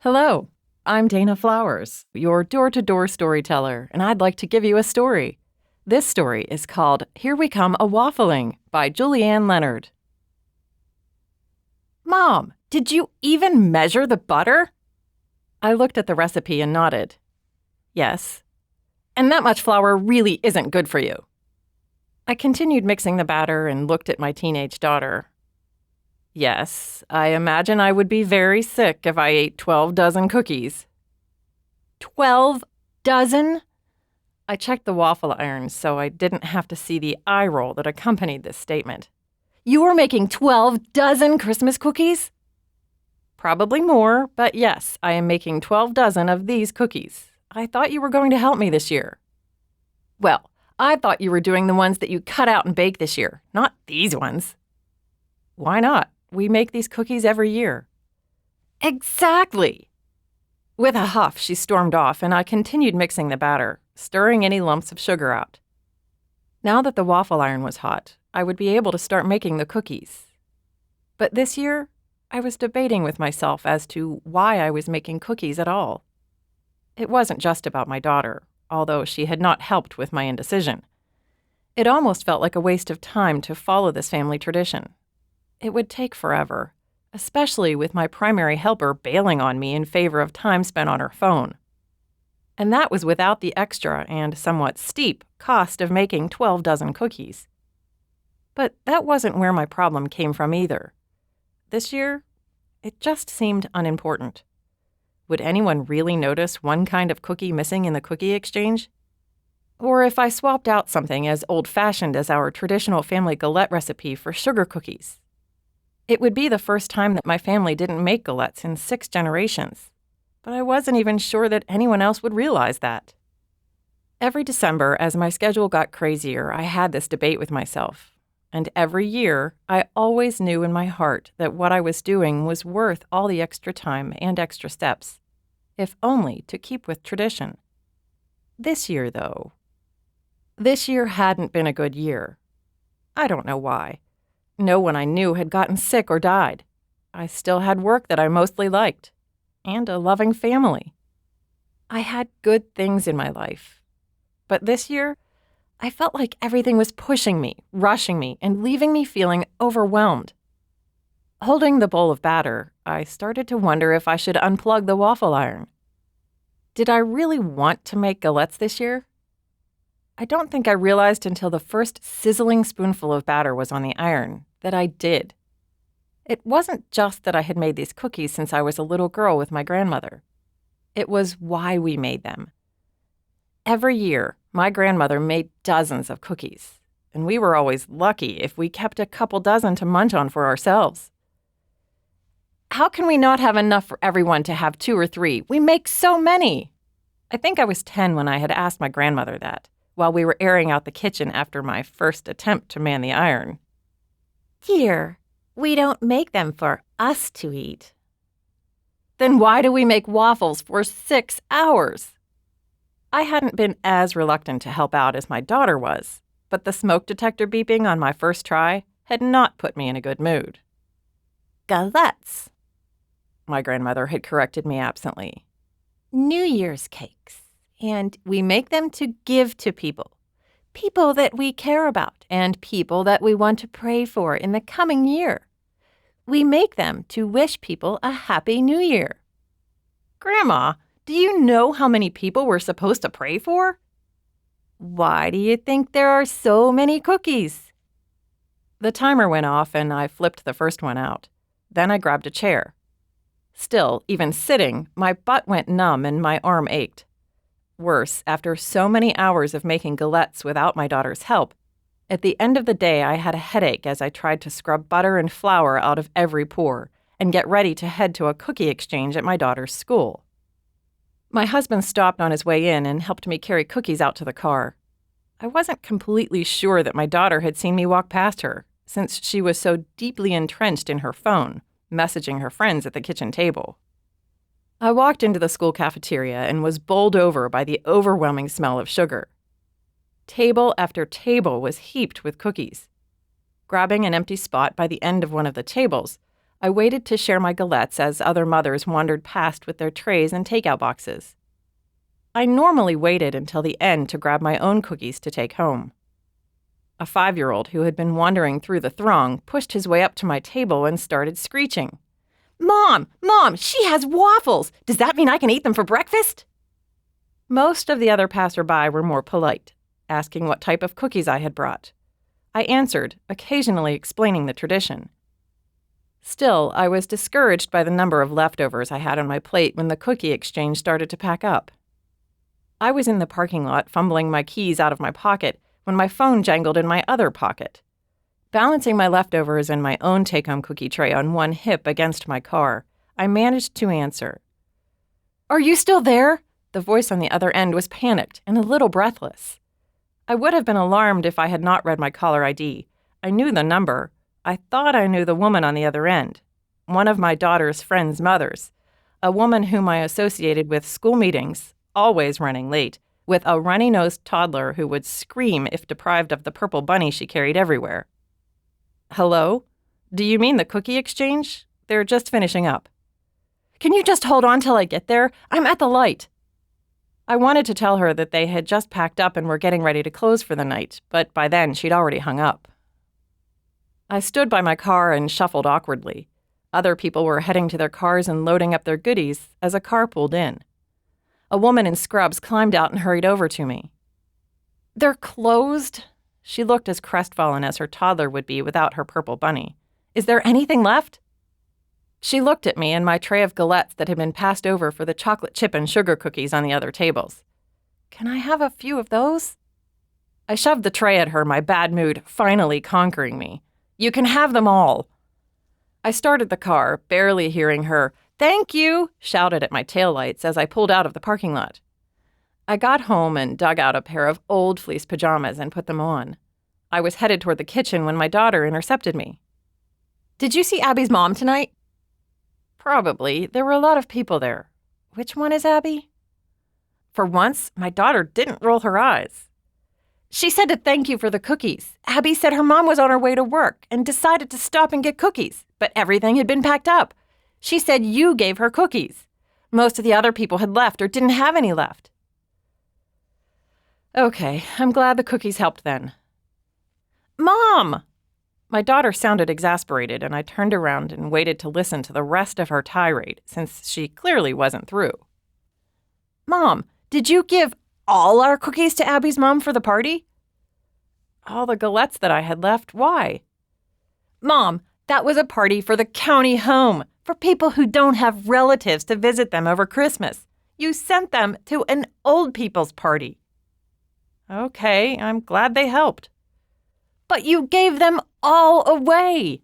Hello, I'm Dana Flowers, your door-to-door storyteller, and I'd like to give you a story. This story is called Here We Come A-Waffling by Julianne Leonard. Mom, did you even measure the butter? I looked at the recipe and nodded. Yes. And that much flour really isn't good for you. I continued mixing the batter and looked at my teenage daughter. Yes, I imagine I would be very sick if I ate 12 dozen cookies. 12 dozen? I checked the waffle iron so I didn't have to see the eye roll that accompanied this statement. You were making 12 dozen Christmas cookies? Probably more, but yes, I am making 12 dozen of these cookies. I thought you were going to help me this year. Well, I thought you were doing the ones that you cut out and bake this year, not these ones. Why not? We make these cookies every year. Exactly! With a huff, she stormed off, and I continued mixing the batter, stirring any lumps of sugar out. Now that the waffle iron was hot, I would be able to start making the cookies. But this year, I was debating with myself as to why I was making cookies at all. It wasn't just about my daughter, although she had not helped with my indecision. It almost felt like a waste of time to follow this family tradition. It would take forever, especially with my primary helper bailing on me in favor of time spent on her phone. And that was without the extra and somewhat steep cost of making 12 dozen cookies. But that wasn't where my problem came from either. This year, it just seemed unimportant. Would anyone really notice one kind of cookie missing in the cookie exchange? Or if I swapped out something as old-fashioned as our traditional family galette recipe for sugar cookies? It would be the first time that my family didn't make galettes in 6 generations, but I wasn't even sure that anyone else would realize that. Every December, as my schedule got crazier, I had this debate with myself, and every year, I always knew in my heart that what I was doing was worth all the extra time and extra steps, if only to keep with tradition. This year hadn't been a good year. I don't know why. No one I knew had gotten sick or died. I still had work that I mostly liked, and a loving family. I had good things in my life. But this year, I felt like everything was pushing me, rushing me, and leaving me feeling overwhelmed. Holding the bowl of batter, I started to wonder if I should unplug the waffle iron. Did I really want to make galettes this year? I don't think I realized until the first sizzling spoonful of batter was on the iron that I did. It wasn't just that I had made these cookies since I was a little girl with my grandmother. It was why we made them. Every year, my grandmother made dozens of cookies, and we were always lucky if we kept a couple dozen to munch on for ourselves. How can we not have enough for everyone to have 2 or 3? We make so many! I think I was 10 when I had asked my grandmother that, while we were airing out the kitchen after my first attempt to man the iron. Dear, we don't make them for us to eat. Then why do we make waffles for 6 hours? I hadn't been as reluctant to help out as my daughter was, but the smoke detector beeping on my first try had not put me in a good mood. Galettes, my grandmother had corrected me absently. New Year's cakes, and we make them to give to people. People that we care about and people that we want to pray for in the coming year. We make them to wish people a happy new year. Grandma, do you know how many people we're supposed to pray for? Why do you think there are so many cookies? The timer went off and I flipped the first one out. Then I grabbed a chair. Still, even sitting, my butt went numb and my arm ached. Worse, after so many hours of making galettes without my daughter's help, at the end of the day I had a headache as I tried to scrub butter and flour out of every pore and get ready to head to a cookie exchange at my daughter's school. My husband stopped on his way in and helped me carry cookies out to the car. I wasn't completely sure that my daughter had seen me walk past her, since she was so deeply entrenched in her phone, messaging her friends at the kitchen table. I walked into the school cafeteria and was bowled over by the overwhelming smell of sugar. Table after table was heaped with cookies. Grabbing an empty spot by the end of one of the tables, I waited to share my galettes as other mothers wandered past with their trays and takeout boxes. I normally waited until the end to grab my own cookies to take home. A 5-year-old who had been wandering through the throng pushed his way up to my table and started screeching. "Mom! Mom! She has waffles! Does that mean I can eat them for breakfast?" Most of the other passerby were more polite, asking what type of cookies I had brought. I answered, occasionally explaining the tradition. Still, I was discouraged by the number of leftovers I had on my plate when the cookie exchange started to pack up. I was in the parking lot fumbling my keys out of my pocket when my phone jangled in my other pocket. Balancing my leftovers and my own take-home cookie tray on one hip against my car, I managed to answer. "Are you still there?" The voice on the other end was panicked and a little breathless. I would have been alarmed if I had not read my caller ID. I knew the number. I thought I knew the woman on the other end. One of my daughter's friends' mothers. A woman whom I associated with school meetings, always running late, with a runny-nosed toddler who would scream if deprived of the purple bunny she carried everywhere. "Hello? Do you mean the cookie exchange? They're just finishing up." "Can you just hold on till I get there? I'm at the light." I wanted to tell her that they had just packed up and were getting ready to close for the night, but by then she'd already hung up. I stood by my car and shuffled awkwardly. Other people were heading to their cars and loading up their goodies as a car pulled in. A woman in scrubs climbed out and hurried over to me. "They're closed?" She looked as crestfallen as her toddler would be without her purple bunny. "Is there anything left?" She looked at me and my tray of galettes that had been passed over for the chocolate chip and sugar cookies on the other tables. "Can I have a few of those?" I shoved the tray at her, my bad mood finally conquering me. "You can have them all." I started the car, barely hearing her "Thank you" shouted at my taillights as I pulled out of the parking lot. I got home and dug out a pair of old fleece pajamas and put them on. I was headed toward the kitchen when my daughter intercepted me. "Did you see Abby's mom tonight?" "Probably. There were a lot of people there. Which one is Abby?" For once, my daughter didn't roll her eyes. "She said to thank you for the cookies. Abby said her mom was on her way to work and decided to stop and get cookies, but everything had been packed up. She said you gave her cookies. Most of the other people had left or didn't have any left." "Okay, I'm glad the cookies helped then." "Mom!" My daughter sounded exasperated, and I turned around and waited to listen to the rest of her tirade, since she clearly wasn't through. "Mom, did you give all our cookies to Abby's mom for the party?" "All the galettes that I had left? Why?" "Mom, that was a party for the county home, for people who don't have relatives to visit them over Christmas. You sent them to an old people's party." "Okay, I'm glad they helped." "But you gave them all away."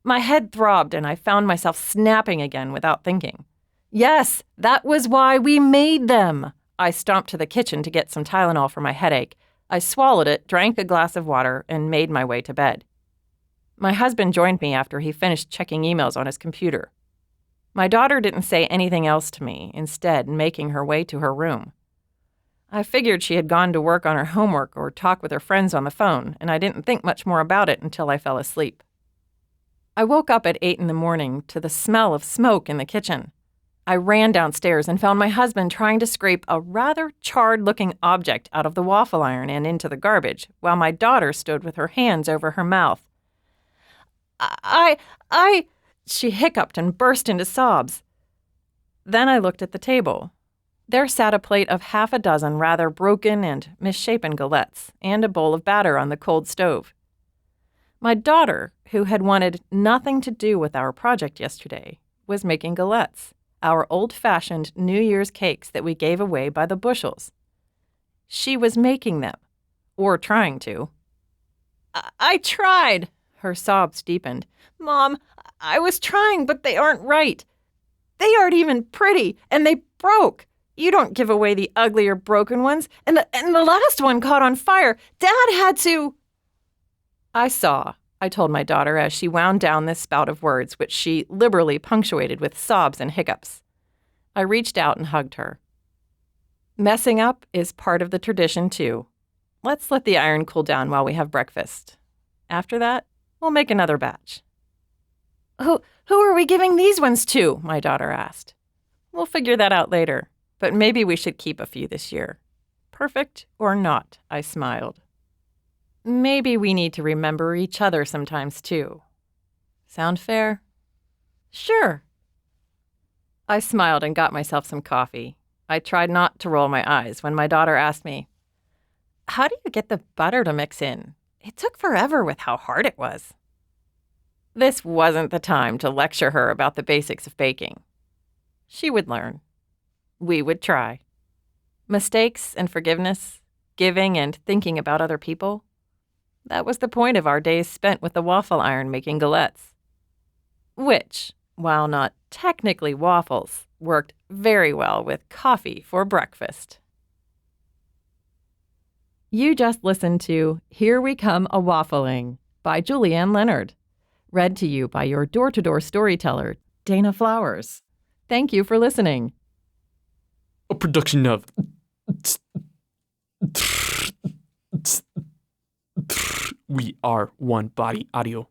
My head throbbed and I found myself snapping again without thinking. "Yes, that was why we made them." I stomped to the kitchen to get some Tylenol for my headache. I swallowed it, drank a glass of water, and made my way to bed. My husband joined me after he finished checking emails on his computer. My daughter didn't say anything else to me, instead making her way to her room. I figured she had gone to work on her homework or talk with her friends on the phone, and I didn't think much more about it until I fell asleep. I woke up at 8 in the morning to the smell of smoke in the kitchen. I ran downstairs and found my husband trying to scrape a rather charred-looking object out of the waffle iron and into the garbage, while my daughter stood with her hands over her mouth. She hiccuped and burst into sobs. Then I looked at the table. There sat a plate of half a dozen rather broken and misshapen galettes and a bowl of batter on the cold stove. My daughter, who had wanted nothing to do with our project yesterday, was making galettes, our old-fashioned New Year's cakes that we gave away by the bushels. She was making them, or trying to. I tried," her sobs deepened. "Mom, I was trying, but they aren't right. They aren't even pretty, and they broke. You don't give away the ugly or broken ones, and the last one caught on fire. Dad had to—" "I saw," I told my daughter as she wound down this spout of words, which she liberally punctuated with sobs and hiccups. I reached out and hugged her. "Messing up is part of the tradition, too. Let's let the iron cool down while we have breakfast. After that, we'll make another batch." Who are we giving these ones to? My daughter asked. We'll figure that out later, but maybe we should keep a few this year. Perfect or not, I smiled. Maybe we need to remember each other sometimes, too. Sound fair? Sure. I smiled and got myself some coffee. I tried not to roll my eyes when my daughter asked me, "How do you get the butter to mix in? It took forever with how hard it was." This wasn't the time to lecture her about the basics of baking. She would learn. We would try. Mistakes and forgiveness, giving and thinking about other people. That was the point of our days spent with the waffle iron making galettes. Which, while not technically waffles, worked very well with coffee for breakfast. You just listened to Here We Come A-Waffling by Julianne Leonard. Read to you by your door-to-door storyteller, Dana Flowers. Thank you for listening. A production of We Are One Body Audio.